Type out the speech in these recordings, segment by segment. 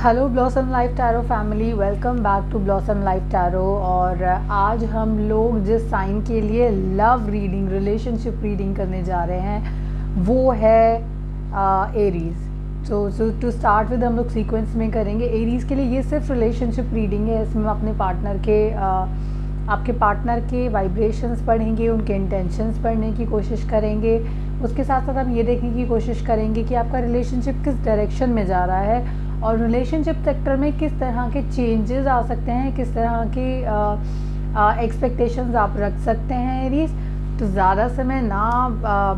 Hello Blossom Life Tarot family, welcome back to Blossom Life Tarot. और आज हम लोग जिस साइन के लिए लव रीडिंग, रिलेशनशिप रीडिंग करने जा रहे हैं वो है Aries. So to start with हम लोग सीक्वेंस में करेंगे। एरीज़ के लिए ये सिर्फ रिलेशनशिप रीडिंग है। इसमें हम अपने पार्टनर के आपके पार्टनर के वाइब्रेशंस पढ़ेंगे, उनके इंटेंशंस पढ़ने की कोशिश करेंगे। उसके साथ साथ हम ये देखने की कोशिश करेंगे कि आपका रिलेशनशिप किस डायरेक्शन में जा रहा है और रिलेशनशिप सेक्टर में किस तरह के चेंजेस आ सकते हैं, किस तरह के एक्सपेक्टेशंस आप रख सकते हैं एरीज। तो ज़्यादा समय ना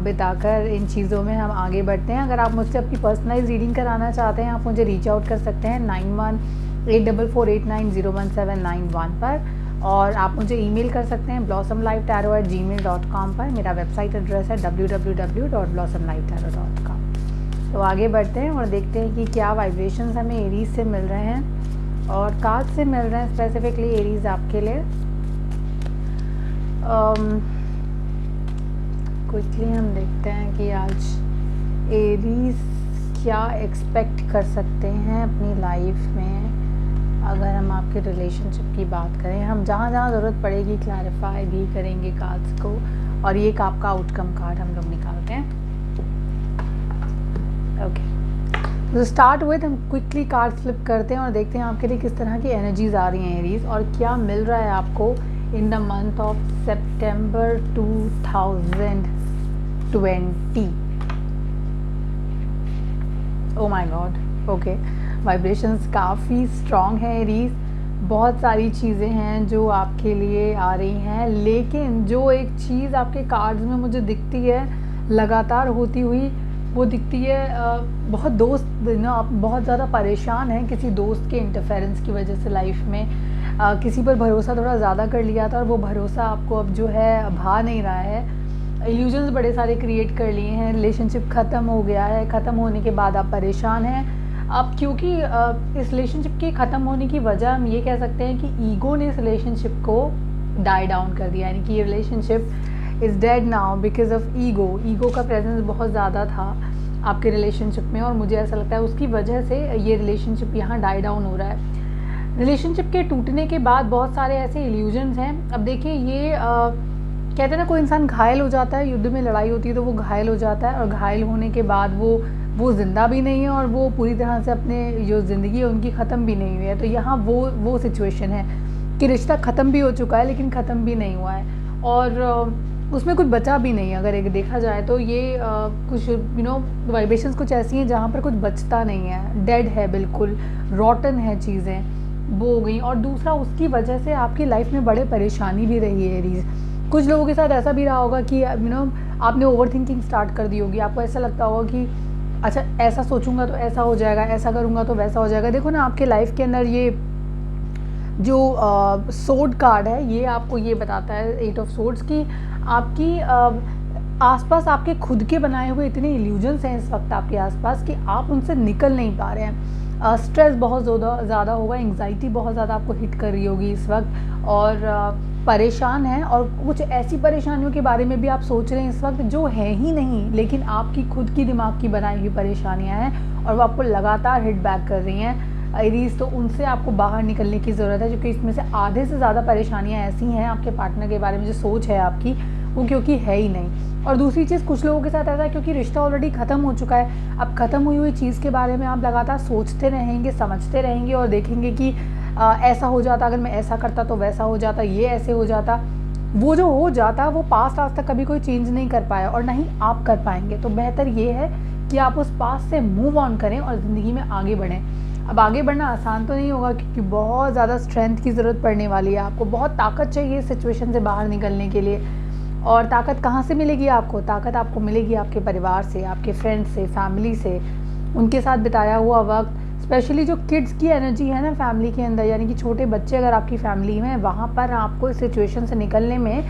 बिताकर इन चीज़ों में हम आगे बढ़ते हैं। अगर आप मुझसे अपनी पर्सनलाइज रीडिंग कराना चाहते हैं, आप मुझे रीच आउट कर सकते हैं 918448901791 पर, और आप मुझे ईमेल कर सकते हैं blossomlifetarot@gmail.com पर। मेरा वेबसाइट एड्रेस है www.blossomlifetarot.com। तो आगे बढ़ते हैं और देखते हैं कि क्या वाइब्रेशंस हमें एरीज से मिल रहे हैं और कार्ड से मिल रहे हैं स्पेसिफिकली एरीज आपके लिए। क्विकली हम देखते हैं कि आज एरीज क्या एक्सपेक्ट कर सकते हैं अपनी लाइफ में। अगर हम आपके रिलेशनशिप की बात करें, हम जहाँ जहाँ ज़रूरत पड़ेगी क्लैरिफाई भी करेंगे कार्ड्स को। और ये आपका आउटकम कार्ड हम लोग निकालते हैं। ओके, तो स्टार्ट विद हम क्विकली कार्ड फ्लिप करते हैं और देखते हैं आपके लिए किस तरह की एनर्जीज आ रही हैं एरीज, और क्या मिल रहा है आपको in the month of September 2020। Oh my God, okay, vibrations काफ़ी स्ट्रॉन्ग है एरीज। बहुत सारी चीज़ें हैं जो आपके लिए आ रही हैं, लेकिन जो एक चीज़ आपके कार्ड्स में मुझे दिखती है लगातार होती हुई, वो दिखती है बहुत दोस्त ना, आप बहुत ज़्यादा परेशान हैं किसी दोस्त के इंटरफेरेंस की वजह से लाइफ में। किसी पर भरोसा थोड़ा ज़्यादा कर लिया था और वो भरोसा आपको अब जो है भा नहीं रहा है। इल्यूजन्स बड़े सारे क्रिएट कर लिए हैं, रिलेशनशिप ख़त्म हो गया है। ख़त्म होने के बाद आप परेशान हैं अब, क्योंकि इस रिलेशनशिप के ख़त्म होने की वजह हम ये कह सकते हैं कि ईगो ने इस रिलेशनशिप को डाई डाउन कर दिया। यानी कि ये relationship is dead now because of ego का प्रेजेंस बहुत ज़्यादा था आपके रिलेशनशिप में, और मुझे ऐसा लगता है उसकी वजह से ये रिलेशनशिप यहाँ डाई डाउन हो रहा है। रिलेशनशिप के टूटने के बाद बहुत सारे ऐसे इल्यूजन्स हैं। अब देखिए, ये कहते हैं ना, कोई इंसान घायल हो जाता है, युद्ध में लड़ाई होती है तो वो घायल हो जाता है, और घायल होने के बाद वो ज़िंदा भी नहीं है और वो पूरी तरह से अपने जो ज़िंदगी है उनकी ख़त्म भी नहीं हुई है। तो यहाँ वो सिचुएशन है कि रिश्ता ख़त्म भी हो चुका है लेकिन ख़त्म भी नहीं हुआ है, और उसमें कुछ बचा भी नहीं। अगर एक देखा जाए तो ये कुछ वाइब्रेशंस कुछ ऐसी हैं जहाँ पर कुछ बचता नहीं है, डेड है, बिल्कुल रॉटन है चीज़ें, वो हो गई। और दूसरा, उसकी वजह से आपकी लाइफ में बड़े परेशानी भी रही है एरीज। कुछ लोगों के साथ ऐसा भी रहा होगा कि आपने ओवर थिंकिंग स्टार्ट कर दी होगी। आपको ऐसा लगता होगा कि अच्छा, ऐसा सोचूंगा तो ऐसा हो जाएगा, ऐसा करूंगा तो वैसा हो जाएगा। देखो ना, आपके लाइफ के अंदर ये जो सोर्ड कार्ड है, ये आपको ये बताता है, 8 ऑफ सोर्ड्स की आपकी आसपास आपके खुद के बनाए हुए इतने इल्यूजन्स हैं इस वक्त आपके आसपास कि आप उनसे निकल नहीं पा रहे हैं। स्ट्रेस बहुत ज़्यादा होगा, एंग्जाइटी बहुत ज़्यादा आपको हिट कर रही होगी इस वक्त, और परेशान हैं। और कुछ ऐसी परेशानियों के बारे में भी आप सोच रहे हैं इस वक्त जो है ही नहीं, लेकिन आपकी खुद की दिमाग की बनाई हुई परेशानियां हैं और वो आपको लगातार हिट बैक कर रही हैं एरीज। तो उनसे आपको बाहर निकलने की ज़रूरत है, क्योंकि इसमें से आधे से ज़्यादा परेशानियां ऐसी हैं आपके पार्टनर के बारे में जो सोच है आपकी, वो क्योंकि है ही नहीं। और दूसरी चीज़, कुछ लोगों के साथ ऐसा है क्योंकि रिश्ता ऑलरेडी ख़त्म हो चुका है। अब ख़त्म हुई चीज़ के बारे में आप लगातार सोचते रहेंगे, समझते रहेंगे और देखेंगे कि ऐसा हो जाता, अगर मैं ऐसा करता तो वैसा हो जाता, ये ऐसे हो जाता। वो जो हो जाता वो पास्ट आज तक कभी कोई चेंज नहीं कर पाया और ना ही आप कर पाएंगे। तो बेहतर ये है कि आप उस पास्ट से मूव ऑन करें और ज़िंदगी में आगे बढ़ें। अब आगे बढ़ना आसान तो नहीं होगा, क्योंकि बहुत ज़्यादा स्ट्रेंथ की ज़रूरत पड़ने वाली है। आपको बहुत ताकत चाहिए इस सिचुएशन से बाहर निकलने के लिए। और ताकत कहाँ से मिलेगी आपको? ताकत आपको मिलेगी आपके परिवार से, आपके फ्रेंड्स से, फैमिली से, उनके साथ बिताया हुआ वक्त। स्पेशली जो किड्स की एनर्जी है ना फैमिली के अंदर, यानी कि छोटे बच्चे अगर आपकी फैमिली में, वहाँ पर आपको इस सिचुएशन से निकलने में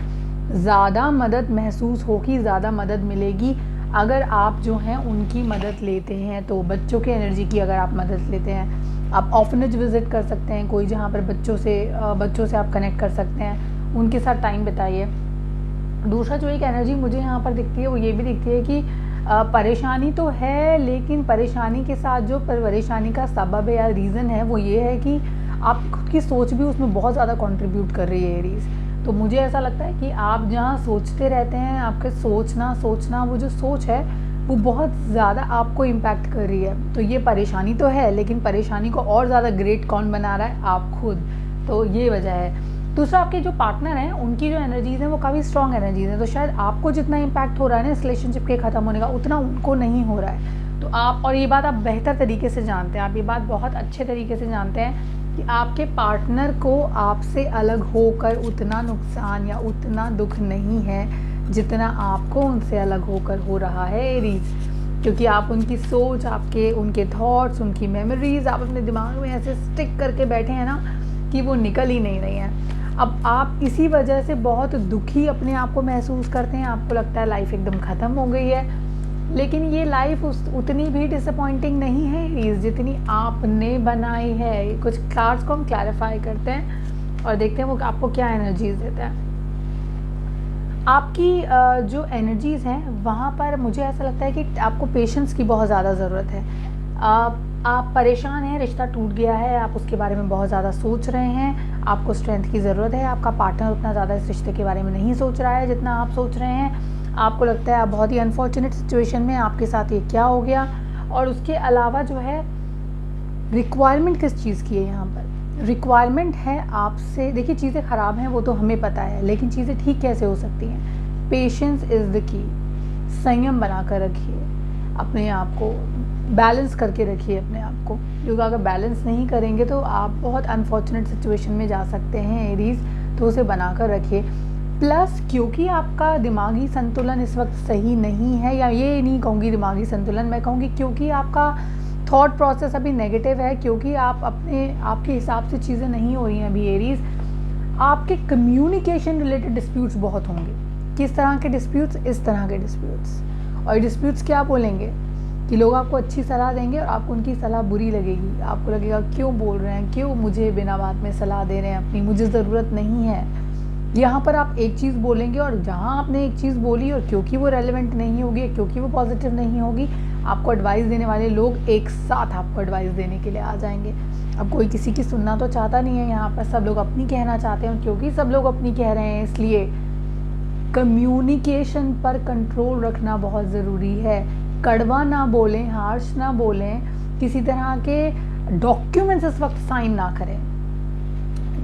ज़्यादा मदद महसूस होगी, ज़्यादा मदद मिलेगी अगर आप जो हैं उनकी मदद लेते हैं। तो बच्चों के एनर्जी की अगर आप मदद लेते हैं, आप ऑर्फनेज विज़िट कर सकते हैं, कोई जहाँ पर बच्चों से आप कनेक्ट कर सकते हैं, उनके साथ टाइम बिताइए। दूसरा जो एक एनर्जी मुझे यहाँ पर दिखती है वो ये भी दिखती है कि परेशानी तो है, लेकिन परेशानी के साथ जो परेशानी का सबब है या रीज़न है वो ये है कि आप खुद की सोच भी उसमें बहुत ज़्यादा कंट्रीब्यूट कर रही है एरीज़। तो मुझे ऐसा लगता है कि आप जहाँ सोचते रहते हैं, आपके सोचना वो जो सोच है वो बहुत ज़्यादा आपको इम्पैक्ट कर रही है। तो ये परेशानी तो है, लेकिन परेशानी को और ज़्यादा ग्रेट कौन बना रहा है? आप खुद। तो ये वजह है। दूसरा, आपके जो पार्टनर हैं उनकी जो एनर्जीज़ हैं वो काफ़ी स्ट्रॉन्ग एनर्जीज़ हैं, तो शायद आपको जितना इम्पैक्ट हो रहा है ना इस रिलेशनशिप के ख़त्म होने का, उतना उनको नहीं हो रहा है। तो आप, और ये बात आप बेहतर तरीके से जानते हैं, आप ये बात बहुत अच्छे तरीके से जानते हैं कि आपके पार्टनर को आपसे अलग होकर उतना नुकसान या उतना दुख नहीं है जितना आपको उनसे अलग होकर हो रहा है एरीज़। क्योंकि आप उनकी सोच, आपके उनके थॉट्स, उनकी मेमोरीज़ आप अपने दिमाग में ऐसे स्टिक करके बैठे हैं ना कि वो निकल ही नहीं रही हैं। अब आप इसी वजह से बहुत दुखी अपने आप को महसूस करते हैं, आपको लगता है लाइफ एकदम ख़त्म हो गई है, लेकिन ये लाइफ उतनी भी डिसअपॉइंटिंग नहीं है जितनी आपने बनाई है। कुछ कार्ड्स को हम क्लैरिफाई करते हैं और देखते हैं वो आपको क्या एनर्जीज देते हैं। आपकी जो एनर्जीज़ हैं वहाँ पर मुझे ऐसा लगता है कि आपको पेशेंस की बहुत ज़्यादा ज़रूरत है। आप परेशान हैं, रिश्ता टूट गया है, आप उसके बारे में बहुत ज़्यादा सोच रहे हैं, आपको स्ट्रेंथ की ज़रूरत है। आपका पार्टनर उतना ज़्यादा इस रिश्ते के बारे में नहीं सोच रहा है जितना आप सोच रहे हैं। आपको लगता है आप बहुत ही अनफॉर्चुनेट सिचुएशन में, आपके साथ ये क्या हो गया। और उसके अलावा जो है रिक्वायरमेंट किस चीज़ की है यहाँ पर? रिक्वायरमेंट है आपसे, देखिए चीज़ें ख़राब हैं वो तो हमें पता है, लेकिन चीज़ें ठीक कैसे हो सकती हैं? Patience is the key. संयम बना कर रखिए अपने आप को, बैलेंस करके रखिए अपने आप को, क्योंकि अगर बैलेंस नहीं करेंगे तो आप बहुत अनफॉर्चुनेट सिचुएशन में जा सकते हैं एरीज़। तो उसे बना कर रखिए। प्लस क्योंकि आपका दिमागी संतुलन इस वक्त सही नहीं है, या ये नहीं कहूँगी दिमागी संतुलन, मैं कहूँगी क्योंकि आपका थॉट प्रोसेस अभी नेगेटिव है, क्योंकि आप आपके हिसाब से चीज़ें नहीं हो रही हैं अभी एरीज़। आपके कम्युनिकेशन रिलेटेड डिस्प्यूट्स बहुत होंगे। किस तरह के डिस्प्यूट्स? इस तरह के डिस्प्यूट्स। और डिस्प्यूट्स क्या बोलेंगे कि लोग आपको अच्छी सलाह देंगे और आपको उनकी सलाह बुरी लगेगी। आपको लगेगा क्यों बोल रहे हैं, क्यों मुझे बिना बात में सलाह दे रहे हैं अपनी, मुझे ज़रूरत नहीं है। यहाँ पर आप एक चीज़ बोलेंगे और जहाँ आपने एक चीज़ बोली और क्योंकि वो रेलेवेंट नहीं होगी, क्योंकि वो पॉजिटिव नहीं होगी, आपको एडवाइस देने वाले लोग एक साथ आपको एडवाइस देने के लिए आ जाएंगे। अब कोई किसी की सुनना तो चाहता नहीं है, यहाँ पर सब लोग अपनी कहना चाहते हैं, क्योंकि सब लोग अपनी कह रहे हैं इसलिए कम्युनिकेशन पर कंट्रोल रखना बहुत ज़रूरी है। कड़वा ना बोलें, हार्श ना बोलें, किसी तरह के डॉक्यूमेंट्स इस वक्त साइन ना करें।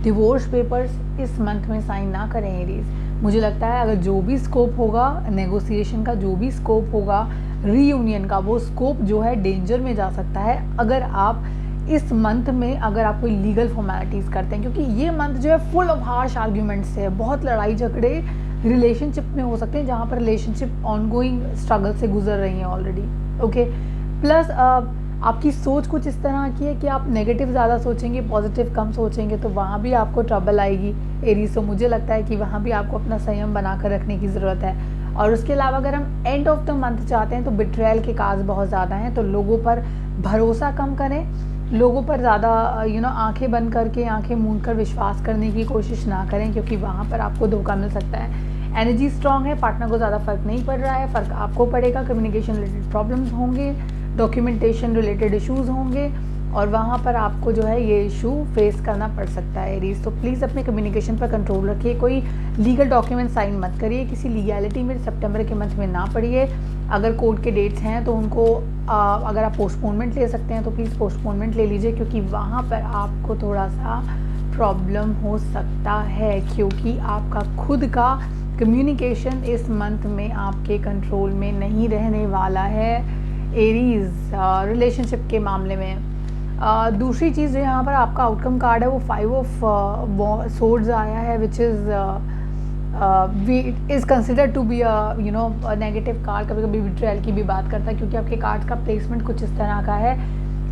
डिवोर्स पेपर्स इस मंथ में साइन ना करें एरीज। मुझे लगता है अगर जो भी स्कोप होगा नेगोशिएशन का, जो भी स्कोप होगा रीयूनियन का, वो स्कोप जो है डेंजर में जा सकता है अगर आप इस मंथ में अगर आप कोई लीगल फॉर्मेलिटीज़ करते हैं, क्योंकि ये मंथ जो है फुल ऑफ हार्श आर्ग्यूमेंट्स है। बहुत लड़ाई झगड़े रिलेशनशिप में हो सकते हैं, जहाँ पर रिलेशनशिप ऑनगोइंग स्ट्रगल से गुजर रही हैं ऑलरेडी। ओके, प्लस आपकी सोच कुछ इस तरह की है कि आप नेगेटिव ज़्यादा सोचेंगे, पॉजिटिव कम सोचेंगे, तो वहाँ भी आपको ट्रबल आएगी एरीज। तो मुझे लगता है कि वहाँ भी आपको अपना संयम बना कर रखने की ज़रूरत है। और उसके अलावा अगर हम एंड ऑफ द मंथ चाहते हैं तो बिट्रेयल के काज बहुत ज़्यादा हैं, तो लोगों पर भरोसा कम करें, लोगों पर ज़्यादा आंखें बंद करके, आंखें मूंद कर विश्वास करने की कोशिश ना करें, क्योंकि वहाँ पर आपको धोखा मिल सकता है। एनर्जी स्ट्रांग है, पार्टनर को ज़्यादा फर्क नहीं पड़ रहा है, फ़र्क आपको पड़ेगा। कम्युनिकेशन रिलेटेड प्रॉब्लम्स होंगे, डॉक्यूमेंटेशन रिलेटेड इश्यूज़ होंगे, और वहाँ पर आपको जो है ये इशू फेस करना पड़ सकता है एरीज। तो प्लीज़ अपने कम्युनिकेशन पर कंट्रोल रखिए। कोई लीगल डॉक्यूमेंट साइन मत करिए, किसी लीगैलिटी में सितंबर के मंथ में ना पड़िए। अगर कोर्ट के डेट्स हैं तो उनको अगर आप पोस्टपोनमेंट ले सकते हैं तो प्लीज़ पोस्टपोनमेंट ले लीजिए, क्योंकि वहाँ पर आपको थोड़ा सा प्रॉब्लम हो सकता है, क्योंकि आपका खुद का कम्युनिकेशन इस मंथ में आपके कंट्रोल में नहीं रहने वाला है एरीज रिलेशनशिप के मामले में। दूसरी चीज़ यहाँ पर आपका आउटकम कार्ड है वो 5 ऑफ सोर्ड्स आया है, which is considered to be negative card. कभी कभी बिट्रेयल की भी बात करता है, क्योंकि आपके कार्ड का प्लेसमेंट कुछ इस तरह का है।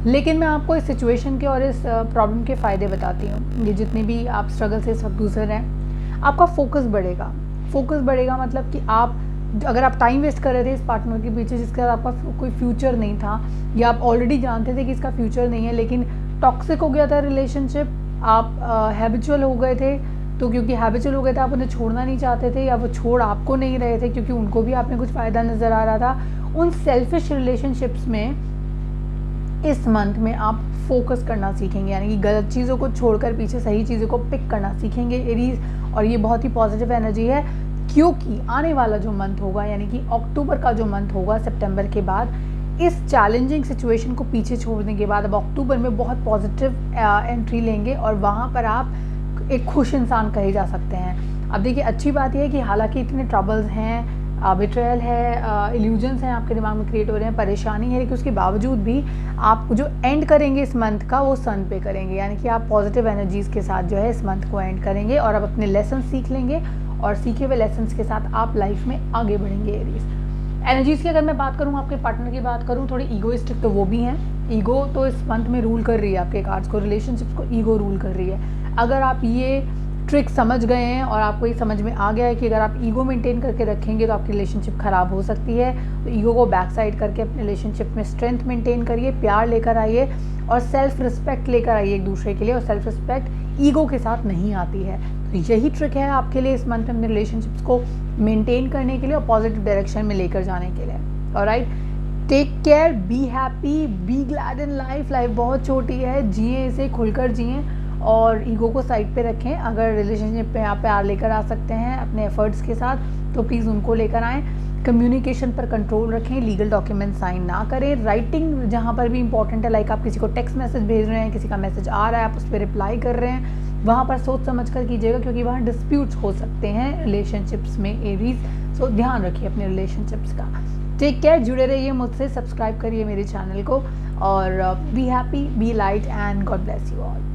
लेकिन मैं आपको इस सिचुएशन के और इस प्रॉब्लम के फ़ायदे बताती हूँ। ये जितने भी आप स्ट्रगल से इस वक्त गुजर रहे हैं, आपका फोकस बढ़ेगा। फोकस बढ़ेगा मतलब कि आप अगर आप टाइम वेस्ट कर रहे थे इस पार्टनर के पीछे जिसके साथ आपका कोई फ्यूचर नहीं था, या आप ऑलरेडी जानते थे कि इसका फ्यूचर नहीं है, लेकिन टॉक्सिक हो गया था रिलेशनशिप, आप हैबिचुअल हो गए थे, तो क्योंकि हैबिचुअल हो गए थे आप उन्हें छोड़ना नहीं चाहते थे, या वो छोड़ आपको नहीं रहे थे क्योंकि उनको भी आप में कुछ फ़ायदा नज़र आ रहा था, उन सेल्फिश रिलेशनशिप्स में इस मंथ में आप फोकस करना सीखेंगे, यानी कि गलत चीज़ों को छोड़कर पीछे सही चीज़ों को पिक करना सीखेंगे एरीज। और ये बहुत ही पॉजिटिव एनर्जी है, क्योंकि आने वाला जो मंथ होगा, यानी कि अक्टूबर का जो मंथ होगा, सितंबर के बाद, इस चैलेंजिंग सिचुएशन को पीछे छोड़ने के बाद अब अक्टूबर में बहुत पॉजिटिव एंट्री लेंगे और वहाँ पर आप एक खुश इंसान कहे जा सकते हैं। अब देखिए, अच्छी बात यह है कि हालांकि इतने ट्रबल्स हैं, बिट्रेयल है, इल्यूजन्स हैं आपके दिमाग में क्रिएट हो रहे हैं, परेशानी है, लेकिन उसके बावजूद भी आप जो एंड करेंगे इस मंथ का, वो सन पे करेंगे, यानी कि आप पॉजिटिव एनर्जीज़ के साथ जो है इस मंथ को एंड करेंगे और अब अपने लेसन सीख लेंगे और सीखे हुए लेसन्स के साथ आप लाइफ में आगे बढ़ेंगे एरीज। एनर्जीज़ की अगर मैं बात करूँ, आपके पार्टनर की बात करूँ, थोड़ी ईगोइस्टिक तो वो भी हैं। ईगो तो इस मंथ में रूल कर रही है आपके कार्ड्स को, रिलेशनशिप्स को ईगो रूल कर रही है। अगर आप ये ट्रिक समझ गए हैं और आपको ये समझ में आ गया है कि अगर आप ईगो मेंटेन करके रखेंगे तो आपकी रिलेशनशिप ख़राब हो सकती है, तो ईगो को बैक साइड करके अपने रिलेशनशिप में स्ट्रेंथ मेंटेन करिए, प्यार लेकर आइए और सेल्फ रिस्पेक्ट लेकर आइए एक दूसरे के लिए। और सेल्फ रिस्पेक्ट ईगो के साथ नहीं आती है, तो यही ट्रिक है आपके लिए इस मंथ में अपने रिलेशनशिप्स को मेंटेन करने के लिए और पॉजिटिव डायरेक्शन में लेकर जाने के लिए। Alright, take care, be happy, be glad in life. Life बहुत छोटी है, जिए इसे, खुलकर जिए और ईगो को साइड पे रखें। अगर रिलेशनशिप पे आप प्यार लेकर आ सकते हैं अपने एफर्ट्स के साथ, तो प्लीज़ उनको लेकर आएँ। कम्युनिकेशन पर कंट्रोल रखें, लीगल डॉक्यूमेंट साइन ना करें। राइटिंग जहाँ पर भी इंपॉर्टेंट है, लाइक आप किसी को टेक्स्ट मैसेज भेज रहे हैं, किसी का मैसेज आ रहा है, आप उस पर रिप्लाई कर रहे हैं, वहाँ पर सोच समझ कर कीजिएगा, क्योंकि वहाँ डिस्प्यूट्स हो सकते हैं रिलेशनशिप्स में एरीज। सो ध्यान रखिए अपने रिलेशनशिप्स का। टेक केयर, जुड़े रहिए मुझसे, सब्सक्राइब करिए मेरे चैनल को और be happy, be light and God bless you all.